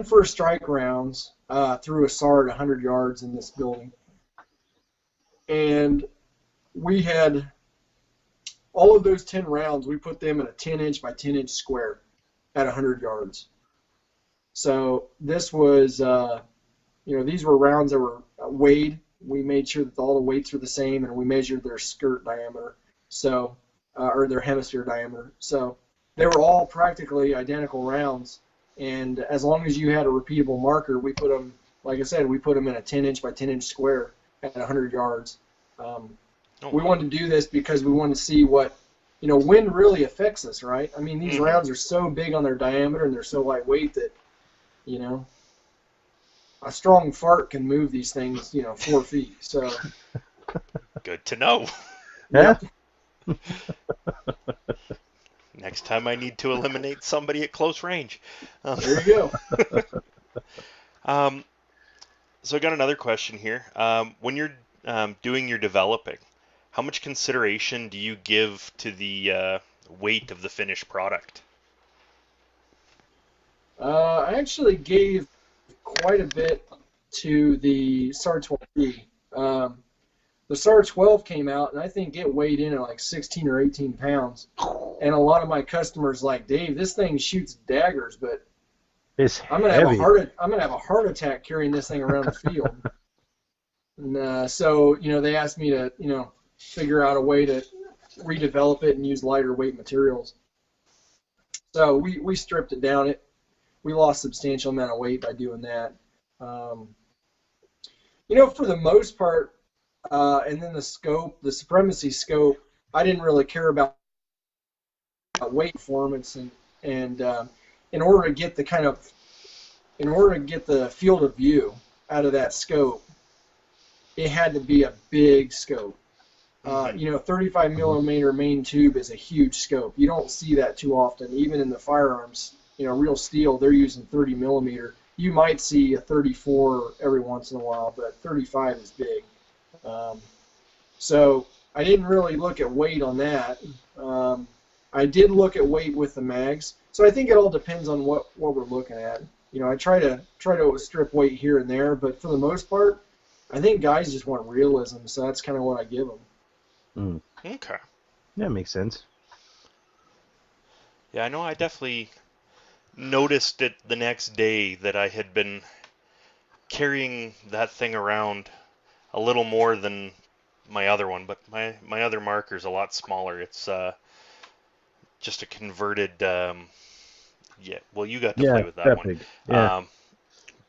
first strike rounds through a SAR at 100 yards in this building. And we had all of those 10 rounds, we put them in a 10-inch by 10-inch square at 100 yards. So this was, these were rounds that were weighed. We made sure that all the weights were the same, and we measured their skirt diameter, or their hemisphere diameter. So they were all practically identical rounds. And as long as you had a repeatable marker, we put them, like I said, we put them in a 10-inch by 10-inch square at 100 yards. Oh We wow. wanted to do this because we wanted to see what, wind really affects us, right? I mean, these Mm-hmm. rounds are so big on their diameter and they're so lightweight that, you know, a strong fart can move these things, 4 feet. So, Good to know. Yeah. yep, Next time I need to eliminate somebody at close range. Um, there you go. um, so I got another question here. When you're doing your developing, how much consideration do you give to the weight of the finished product? I actually gave quite a bit to the SAR 12B. The SAR 12 came out, and I think it weighed in at like 16 or 18 pounds. And a lot of my customers like, Dave, this thing shoots daggers, but It's I'm heavy. gonna have a heart attack carrying this thing around the field. And so they asked me to figure out a way to redevelop it and use lighter weight materials. So we stripped it down. We lost a substantial amount of weight by doing that. Um, for the most part, and then the supremacy scope, I didn't really care about weight performance, and in order to get the field of view out of that scope, it had to be a big scope. Mm-hmm. 35 Mhm. millimeter main tube is a huge scope. You don't see that too often, even in the firearms. Real steel, they're using 30 millimeter. You might see a 34 every once in a while, but 35 is big. Um, so I didn't really look at weight on that. Um, I did look at weight with the mags. So I think it all depends on what we're looking at. I try to strip weight here and there, but for the most part, I think guys just want realism. So that's kind of what I give them. Mm. Okay. That makes sense. Yeah, I know I definitely noticed it the next day that I had been carrying that thing around a little more than my other one, but my other marker is a lot smaller. It's just a converted. Yeah, well, you got to Yeah, play it's with that that one, big. Yeah. um,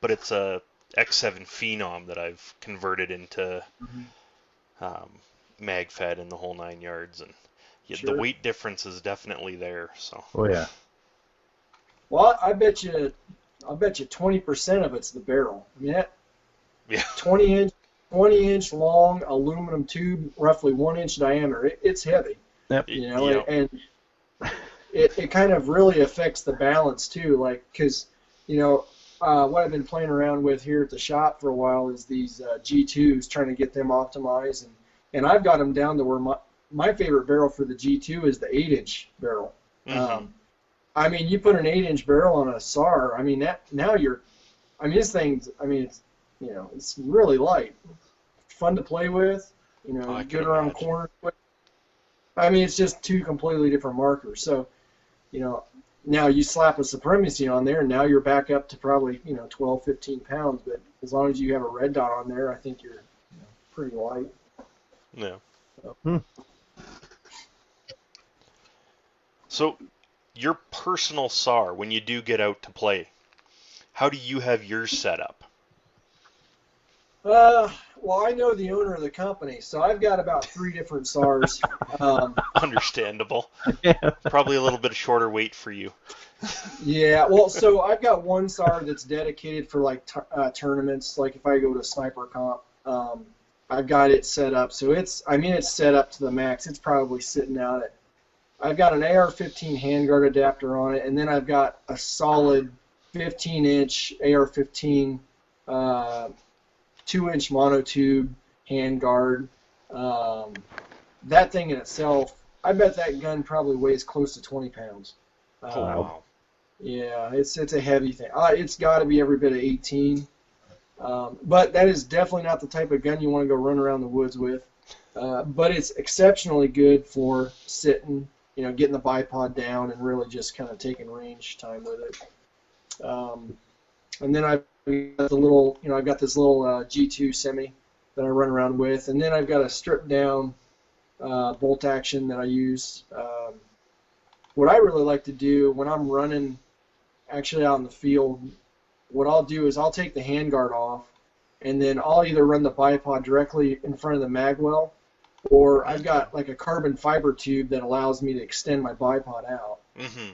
but it's a X7 Phenom that I've converted into Mhm. um, mag fed in the whole 9 yards, and yeah, the Sure. weight difference is definitely there. So Oh yeah. Well, I bet you I'll bet you 20% of it's the barrel. I mean, that Yeah. 20 inch long aluminum tube, roughly 1 inch diameter. It's heavy, Yep. you know, Yep. and it kind of really affects the balance too. Like, because, you know, what I've been playing around with here at the shop for a while is these G2s, trying to get them optimized, and I've got them down to where my favorite barrel for the G2 is the 8-inch barrel. Mm-hmm. I mean, you put an 8-inch barrel on a SAR. I mean, this thing's. I mean, it's, you know, it's really light, fun to play with. You know, I can good around imagine. corners. I mean, it's just two completely different markers. So, you know, now you slap a Supremacy on there, and now you're back up to probably, you know, 12, 15 pounds. But as long as you have a red dot on there, I think you're, you know, pretty light. Yeah. Hmm. So, your personal SAR, when you do get out to play, how do you have yours set up? Well, I know the owner of the company, so I've got about 3 different SARs. Understandable. Yeah. Probably a little bit shorter wait for you. Yeah, well, so I've got one SAR that's dedicated for like tournaments. Like if I go to Sniper Comp, I've got it set up. So it's set up to the max. It's probably sitting out at. I've got an AR-15 handguard adapter on it, and then I've got a solid 15-inch AR-15 2-inch monotube handguard. That thing in itself, I bet that gun probably weighs close to 20 pounds. Oh, wow. Yeah, it's a heavy thing. It's got to be every bit of 18. But that is definitely not the type of gun you want to go run around the woods with. But it's exceptionally good for sitting, you know, getting the bipod down and really just kind of taking range time with it. And then I've got I've got this little G2 semi that I run around with, and then I've got a stripped down bolt action that I use. What I really like to do when I'm running actually out in the field, what I'll do is I'll take the handguard off, and then I'll either run the bipod directly in front of the magwell, or I've got like a carbon fiber tube that allows me to extend my bipod out. Mm-hmm.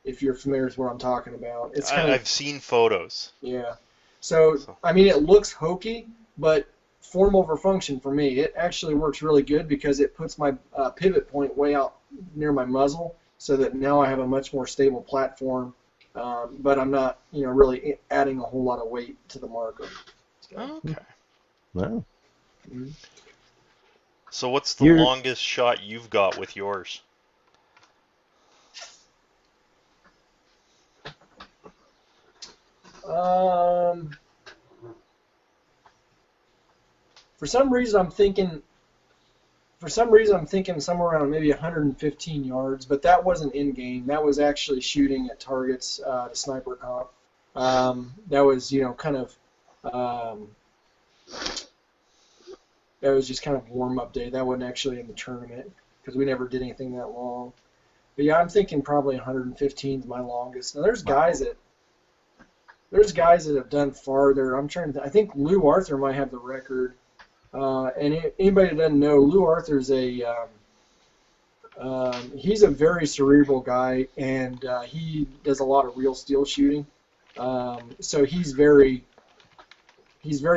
If you're familiar with what I'm talking about, it's I've seen photos. yeah. So I mean, it looks hokey, but form over function for me, it actually works really good because it puts my pivot point way out near my muzzle, so that now I have a much more stable platform. But I'm not, you know, really adding a whole lot of weight to the marker. So, Okay. Wow. So what's the You're longest shot you've got with yours? um, for some reason I'm thinking somewhere around maybe 115 yards, but that wasn't in game. That was actually shooting at targets to Sniper Comp. That was, you know, kind of that was just kind of warm up day. That wasn't actually in the tournament because we never did anything that long. But yeah, I'm thinking probably 115 is my longest. Now there's guys that have done farther. I'm trying to. I think Lou Arthur might have the record. And anybody that doesn't know, Lou Arthur's he's a very cerebral guy, and he does a lot of real steel shooting. So he's very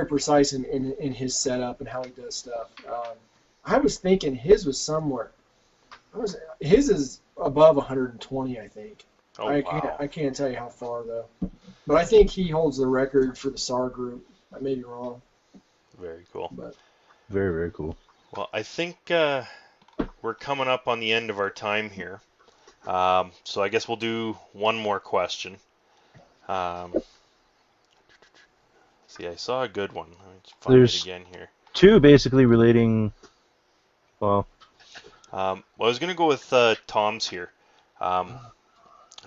precise in his setup and how he does stuff. I was thinking his was somewhere. His is above 120, I think. Oh, wow. I can't tell you how far though, but I think he holds the record for the SAR group. I may be wrong, Very cool. but very, very cool. Well, I think we're coming up on the end of our time here. So I guess we'll do one more question. See, I saw a good one. Let me find it There's again here. two basically relating. Well, Well, I was going to go with Tom's here. And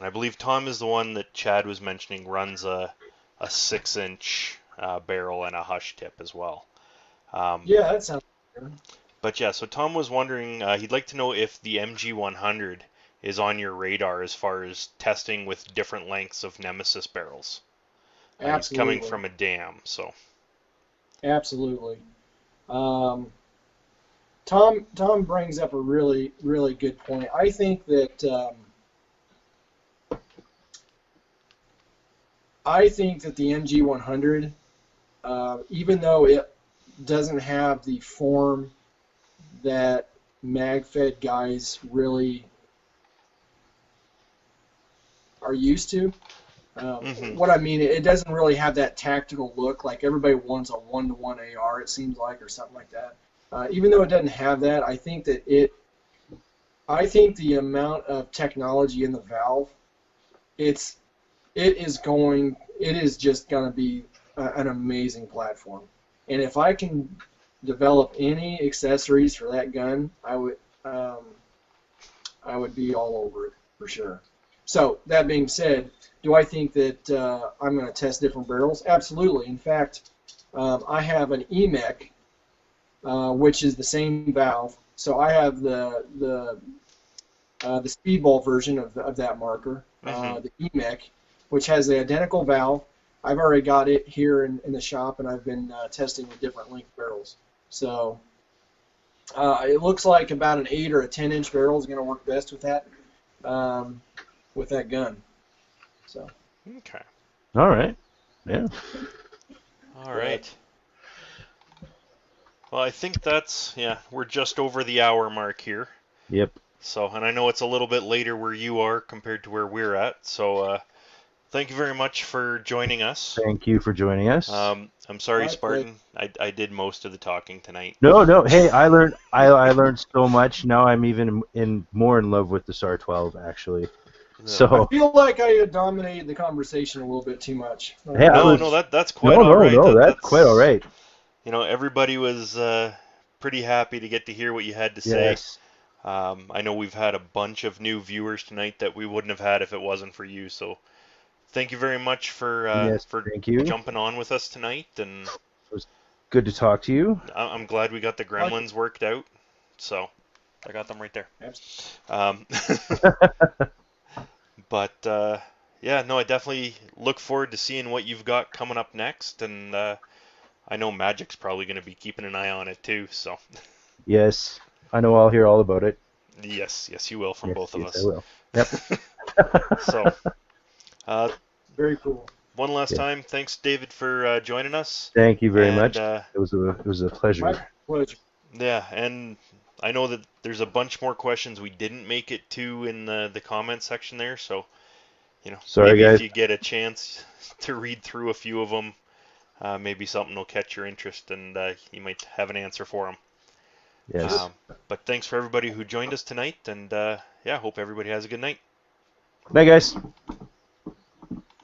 I believe Tom is the one that Chad was mentioning runs a 6-inch barrel and a hush tip as well. yeah, that sounds good. But yeah, so Tom was wondering, he'd like to know if the MG100 is on your radar as far as testing with different lengths of Nemesis barrels. He's coming Absolutely. from a dam, so. Absolutely. Tom brings up a really, really good point. I think that I think that the MG100, even though it doesn't have the form that mag-fed guys really are used to, Mm-hmm. what I mean, it doesn't really have that tactical look like everybody wants a one-to-one AR, it seems like, or something like that. Even though it doesn't have that, I think the amount of technology in the valve, it's it is just going to be an amazing platform. And if I can develop any accessories for that gun, I would be all over it for sure. So that being said, do I think that I'm going to test different barrels? Absolutely. In fact, I have an EMEC, which is the same valve. So I have the speedball version of that marker, Mm-hmm. the EMEC, which has the identical valve. I've already got it here in the shop, and I've been testing with different length barrels. So it looks like about an 8 or a 10-inch barrel is going to work best um, with that gun. So, Okay. All right. Yeah. All but right. Well, I think we're just over the hour mark here. Yep. So, and I know it's a little bit later where you are compared to where we're at. So, thank you very much for joining us. Thank you for joining us. I'm sorry, my pleasure. Spartan. I did most of the talking tonight. No, no. Hey, I learned so much. Now I'm even more in love with the SAR 12 actually. No, I So, feel like I dominated the conversation a little bit too much. hey, I no, was that's quite no, all no, right. no. That's quite all That's right. everybody was pretty happy to get to hear what you had to say. Yes. I know we've had a bunch of new viewers tonight that we wouldn't have had if it wasn't for you. So thank you very much Yes. for Thank you. jumping on with us tonight, and It was good to talk to you. I'm glad we got the Like, gremlins worked out. So I got them right there. absolutely. Um, but yeah, no, I definitely look forward to seeing what you've got coming up next, and I know Magic's probably going to be keeping an eye on it too. So Yes. I know I'll hear all about it. yes, you will from Yes, both of yes, I us. will. Yep. So uh, Very cool. one last Yeah. time, thanks David for joining us, Thank you very and much. It was a My pleasure. pleasure. yeah, and I know that there's a bunch more questions we didn't make it to in the comment section there, so Sorry, maybe if guys. you get a chance to read through a few of them, maybe something will catch your interest, and you might have an answer for them. Sure. Yes. But thanks for everybody who joined us tonight, and yeah, hope everybody has a good night. Bye, guys.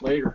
Later.